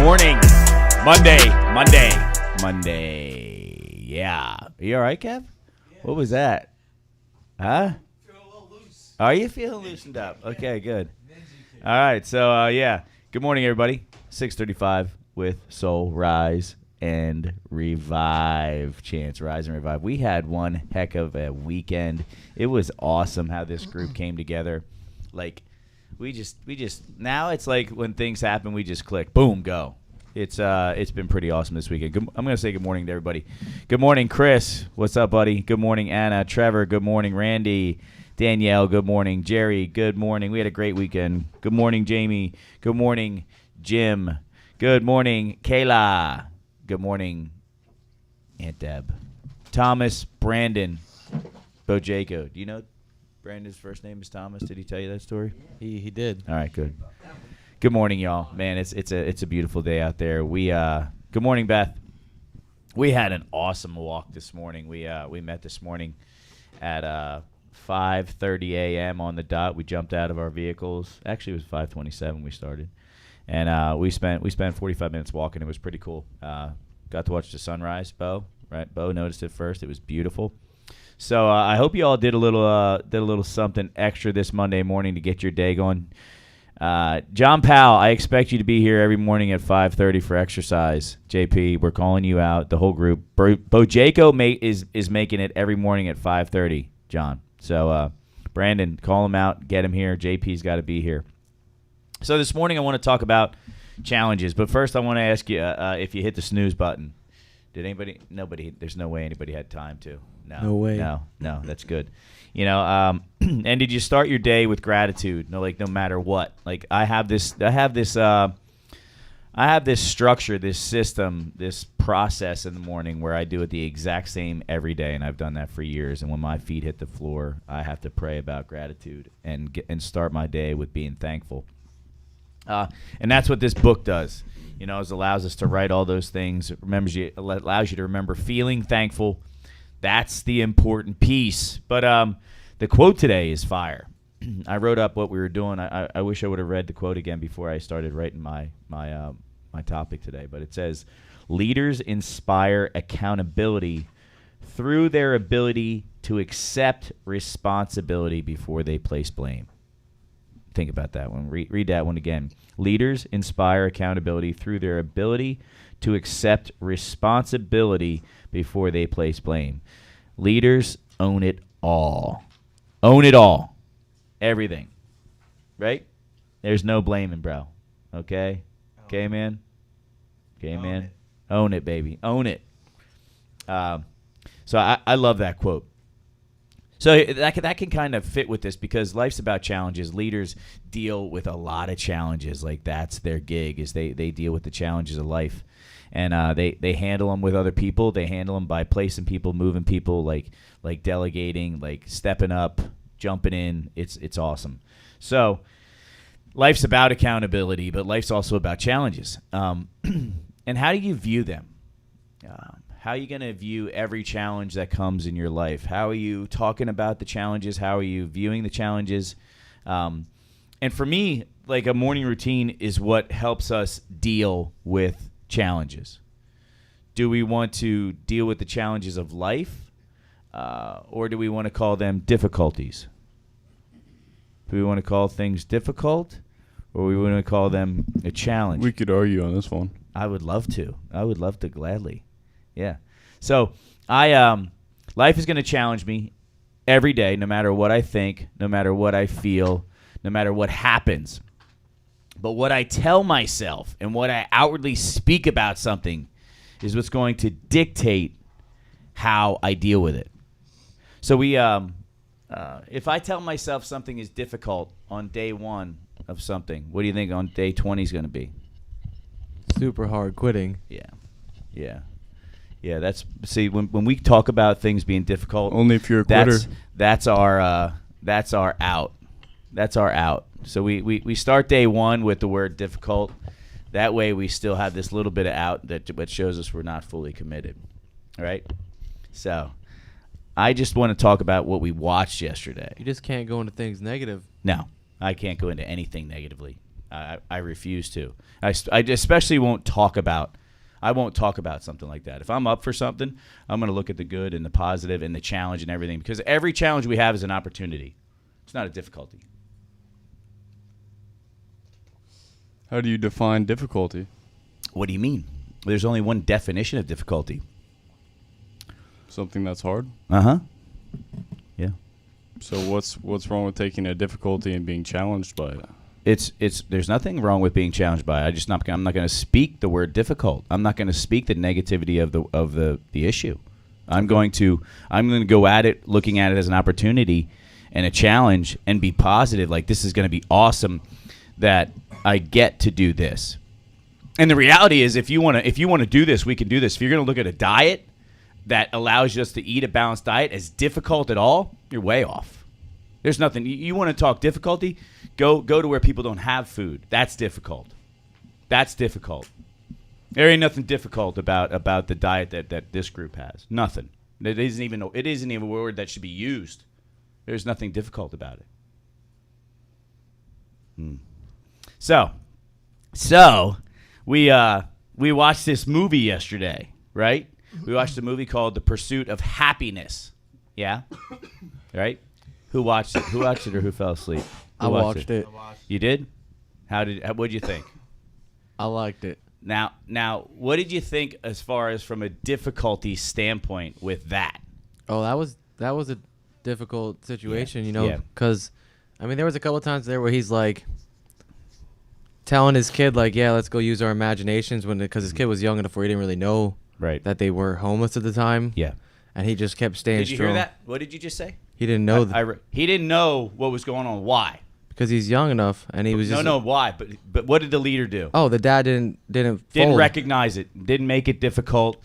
morning. Monday. Yeah. Are you all right, Kev? Yeah. What was that? Huh? Feel a little loose. Are you feeling loosened up? Okay, good. All right. So, yeah. Good morning, everybody. 6:35 with Soul Rise and Revive. Chance Rise and Revive. We had one heck of a weekend. It was awesome how this group came together. Like, we just now it's like when things happen, we just click, boom, go. It's been pretty awesome this weekend. I'm going to say good morning to everybody. Good morning, Chris. What's up, buddy? Good morning, Anna. Trevor, good morning. Randy, Danielle, good morning. Jerry, good morning. We had a great weekend. Good morning, Jamie. Good morning, Jim. Good morning, Kayla. Good morning, Aunt Deb. Thomas, Brandon, Bojaco. Do you know Brandon's first name is Thomas? Did he tell you that story? He did. All right, good. Good morning, y'all. Man, it's a beautiful day out there. Good morning, Beth. We had an awesome walk this morning. We met this morning at 5:30 a.m. on the dot. We jumped out of our vehicles. Actually, it was 5:27 we started, and we spent 45 minutes walking. It was pretty cool. Got to watch the sunrise. Bo noticed it first. It was beautiful. So I hope you all did a little something extra this Monday morning to get your day going. John Powell, I expect you to be here every morning at 5:30 for exercise. JP, we're calling you out, the whole group. Bojaco is making it every morning at 5:30, John. So, Brandon, call him out, get him here. JP's got to be here. So this morning I want to talk about challenges, but first I want to ask you if you hit the snooze button. Did anybody? Nobody. There's no way anybody had time to. No way. No, that's good. You know, and did you start your day with gratitude? No matter what. Like I have this structure, this system, this process in the morning where I do it the exact same every day, and I've done that for years. And when my feet hit the floor, I have to pray about gratitude and start my day with being thankful. And that's what this book does. You know, it allows us to write all those things. It allows you to remember feeling thankful. That's the important piece. But the quote today is fire. I wrote up what we were doing. I wish I would have read the quote again before I started writing my topic today. But it says, leaders inspire accountability through their ability to accept responsibility before they place blame. Think about that one. Read that one again. Leaders inspire accountability through their ability to accept responsibility before they place blame. Leaders own it all. Own it all. Everything. Right? There's no blaming, bro. Okay? Okay, man? Okay, man? Own it, baby. Own it. So I love that quote. So that can kind of fit with this because life's about challenges. Leaders deal with a lot of challenges. Like that's their gig is they deal with the challenges of life. And they handle them with other people. They handle them by placing people, moving people, like delegating, like stepping up, jumping in. It's awesome. So life's about accountability, but life's also about challenges. And how do you view them? How are you going to view every challenge that comes in your life? How are you talking about the challenges? How are you viewing the challenges? And for me, like a morning routine is what helps us deal with challenges. Do we want to deal with the challenges of life, or do we want to call them difficulties? Do we want to call things difficult, or we want to call them a challenge? We could argue on this one. I would love to. Gladly. Yeah. So life is going to challenge me every day, no matter what I think, no matter what I feel, no matter what happens. But what I tell myself and what I outwardly speak about something is what's going to dictate how I deal with it. So if I tell myself something is difficult on day one of something, what do you think on day 20 is going to be? Super hard quitting. Yeah. When we talk about things being difficult, only if you're a quitter. That's our out. That's our out. So we start day one with the word difficult. That way we still have this little bit of out that shows us we're not fully committed. All right? So I just want to talk about what we watched yesterday. You just can't go into things negative. No, I can't go into anything negatively. I refuse to. I especially won't talk about. I won't talk about something like that. If I'm up for something, I'm going to look at the good and the positive and the challenge and everything, because every challenge we have is an opportunity. It's not a difficulty. How do you define difficulty? What do you mean? There's only one definition of difficulty. Something that's hard? Uh-huh. Yeah. So what's wrong with taking a difficulty and being challenged by it? It's there's nothing wrong with being challenged by it. I'm not going to speak the word difficult. I'm not going to speak the negativity of the issue. I'm going to go at it looking at it as an opportunity and a challenge and be positive, like this is going to be awesome that I get to do this. And the reality is, if you want to do this, we can do this. If you're going to look at a diet that allows us to eat a balanced diet as difficult at all, you're way off. There's nothing. You want to talk difficulty? Go to where people don't have food. That's difficult. That's difficult. There ain't nothing difficult about the diet that this group has. Nothing. It isn't even a word that should be used. There's nothing difficult about it. So we watched this movie yesterday, right? We watched a movie called The Pursuit of Happiness. Yeah? Right? Who watched it? Who watched it or who fell asleep? I watched it. You did? What'd you think? I liked it. Now, what did you think as far as from a difficulty standpoint with that? Oh, that was a difficult situation, Yeah. you know, Yeah. because, I mean, there was a couple of times there where he's like telling his kid, like, yeah, let's go use our imaginations, because his kid was young enough where he didn't really know Right. that they were homeless at the time. Yeah. And he just kept staying Did you strong. hear that? What did you just say? He didn't know He didn't know what was going on. Why? because he's young enough, and he was just Why? But what did the leader do? Oh, the dad didn't Didn't fold. recognize it. Didn't make it difficult.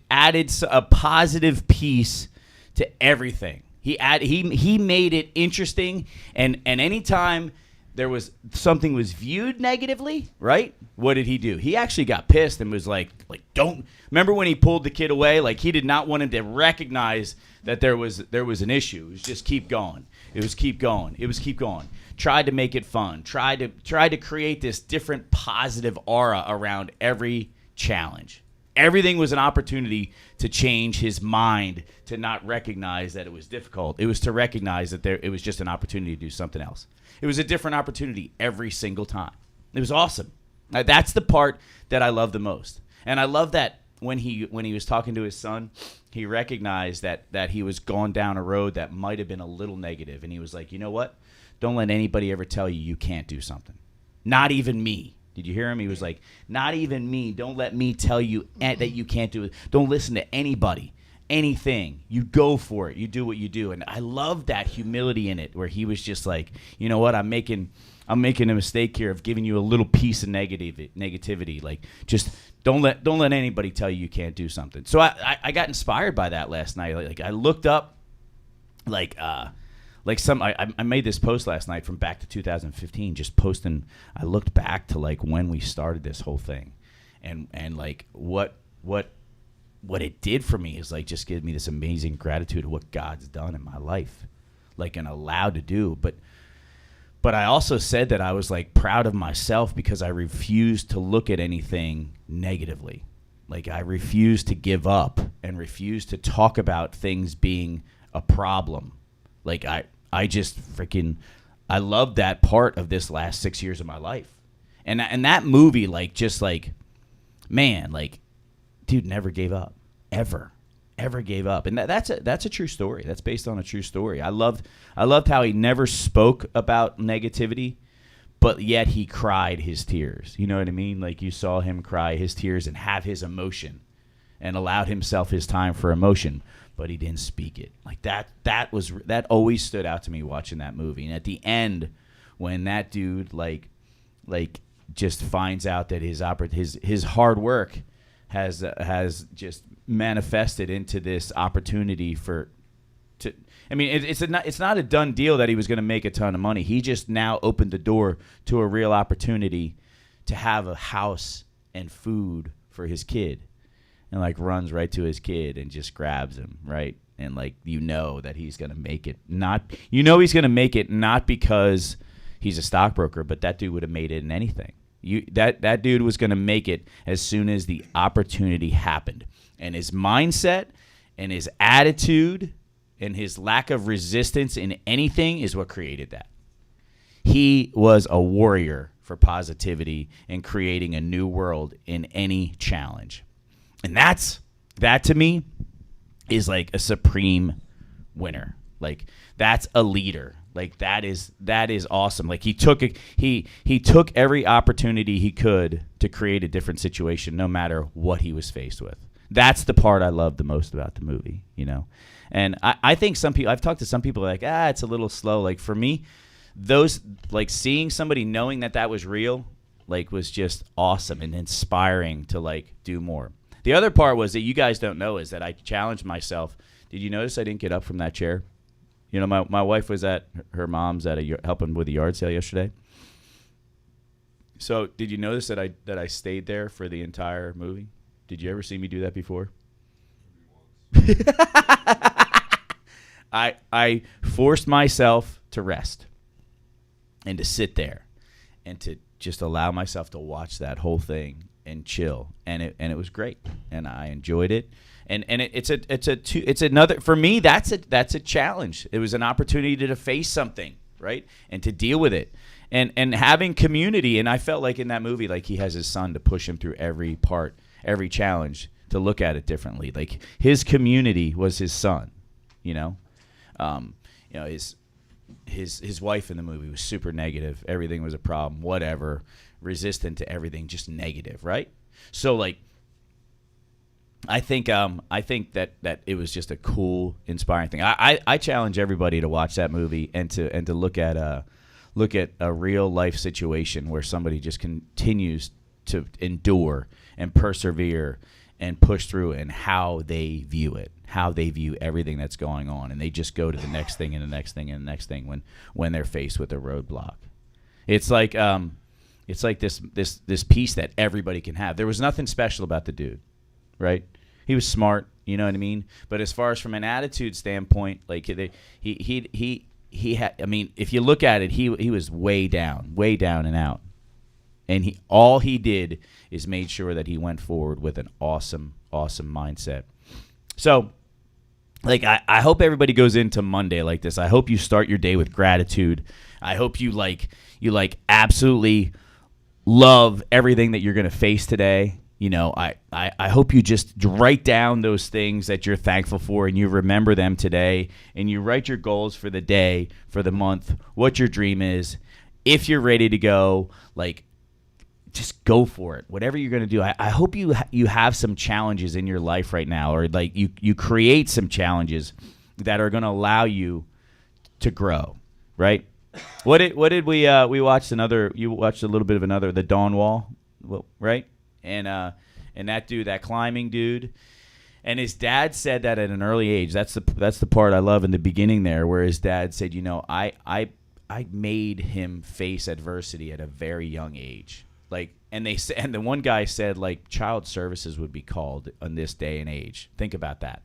Added a positive piece to everything. He made it interesting, and anytime there was something was viewed negatively, right? What did he do? He actually got pissed and was like don't remember when he pulled the kid away? Like, he did not want him to recognize that there was an issue. It was just keep going. It was keep going. It was keep going. Tried to make it fun. Tried to create this different positive aura around every challenge. Everything was an opportunity to change his mind, to not recognize that it was difficult. It was to recognize that it was just an opportunity to do something else. It was a different opportunity every single time. It was awesome. Now, that's the part that I love the most. And I love that when he was talking to his son, he recognized that he was going down a road that might have been a little negative. And he was like, you know what? Don't let anybody ever tell you can't do something. Not even me. Did you hear him? He was like, not even me. Don't let me tell you that you can't do it. Don't listen to anybody, anything. You go for it. You do what you do. And I love that humility in it, where he was just like, you know what? I'm making a mistake here of giving you a little piece of negativity. Like, just don't let anybody tell you can't do something. So I got inspired by that last night. Like I looked up, I made this post last night from back to 2015, just posting. I looked back to like when we started this whole thing, and like what it did for me is like just give me this amazing gratitude of what God's done in my life, like, and allowed to do. But I also said that I was like proud of myself because I refused to look at anything negatively. Like, I refused to give up and refused to talk about things being a problem. Like, I just freaking, I loved that part of this last 6 years of my life. And that movie, like, just like, man, like, dude never gave up. Ever gave up. And that's a true story. That's based on a true story. I loved how he never spoke about negativity, but yet he cried his tears. You know what I mean? Like, you saw him cry his tears and have his emotion and allowed himself his time for emotion, but he didn't speak it. Like, that always stood out to me watching that movie. And at the end, when that dude like just finds out that his hard work has just manifested into this opportunity it's not a done deal that he was going to make a ton of money. He just now opened the door to a real opportunity to have a house and food for his kid, and like runs right to his kid and just grabs him, right? And like, that he's going to make it. He's going to make it not because he's a stockbroker, but that dude would have made it in anything. That dude was going to make it as soon as the opportunity happened. And his mindset and his attitude and his lack of resistance in anything is what created that. He was a warrior for positivity and creating a new world in any challenge. And that to me is like a supreme winner. Like, that's a leader. Like, that is awesome. Like, he took every opportunity he could to create a different situation, no matter what he was faced with. That's the part I love the most about the movie, you know. And I think some people, I've talked to some people like, it's a little slow. Like, for me, those, like, seeing somebody knowing that was real, like, was just awesome and inspiring to, like, do more. The other part was that you guys don't know is that I challenged myself. Did you notice I didn't get up from that chair? You know, my wife was at her mom's helping with the yard sale yesterday. So did you notice that I stayed there for the entire movie? Did you ever see me do that before? I forced myself to rest and to sit there and to just allow myself to watch that whole thing and chill, and it was great, and I enjoyed it. And it's another, for me, that's a challenge. It was an opportunity to face something, right, and to deal with it, and having community. And I felt like in that movie, like, he has his son to push him through every part, every challenge, to look at it differently. Like, his community was his son, you know. His wife in the movie was super negative. Everything was a problem, whatever, resistant to everything, just negative, right? So, like, I think that it was just a cool, inspiring thing. I challenge everybody to watch that movie and to look at a real life situation where somebody just continues to endure and persevere and push through, and how they view it, how they view everything that's going on, and they just go to the next thing and the next thing and the next thing when they're faced with a roadblock. It's like this piece that everybody can have. There was nothing special about the dude, right? He was smart, you know what I mean? But as far as from an attitude standpoint, like, he had, I mean, if you look at it, he was way down and out. And all he did is made sure that he went forward with an awesome, awesome mindset. So, like, I hope everybody goes into Monday like this. I hope you start your day with gratitude. I hope you absolutely love everything that you're going to face today. You know, I hope you just write down those things that you're thankful for, and you remember them today, and you write your goals for the day, for the month, what your dream is. If you're ready to go, like, just go for it. Whatever you're going to do. I hope you have some challenges in your life right now, or like you create some challenges that are going to allow you to grow, right? What did we watched another, you watched a little bit of another, the Dawn Wall, right? And that dude, that climbing dude, and his dad said that at an early age. That's the part I love in the beginning there, where his dad said, you know, I made him face adversity at a very young age. Like, and the one guy said, like, child services would be called on this day and age. Think about that,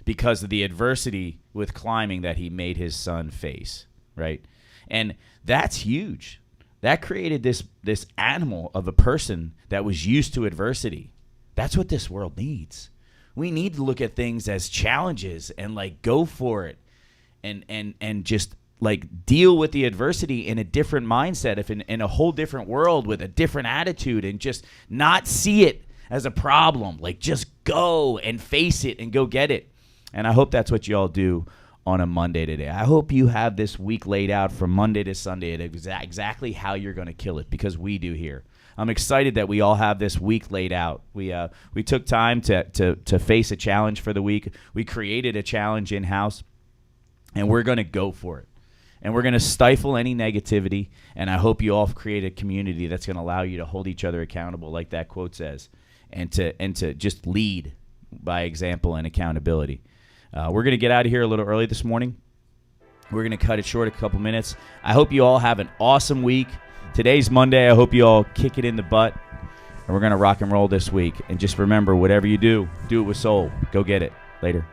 because of the adversity with climbing that he made his son face, right? And that's huge. That created this animal of a person that was used to adversity. That's what this world needs. We need to look at things as challenges and, like, go for it, and just, like, deal with the adversity in a different mindset, if in a whole different world with a different attitude, and just not see it as a problem. Like, just go and face it and go get it. And I hope that's what you all do on a Monday today. I hope you have this week laid out from Monday to Sunday at exactly how you're going to kill it, because we do here. I'm excited that we all have this week laid out. We took time to face a challenge for the week. We created a challenge in-house, and we're going to go for it. And we're going to stifle any negativity, and I hope you all create a community that's going to allow you to hold each other accountable, like that quote says, and to just lead by example and accountability. We're going to get out of here a little early this morning. We're going to cut it short a couple minutes. I hope you all have an awesome week. Today's Monday. I hope you all kick it in the butt, and we're going to rock and roll this week. And just remember, whatever you do, do it with soul. Go get it. Later.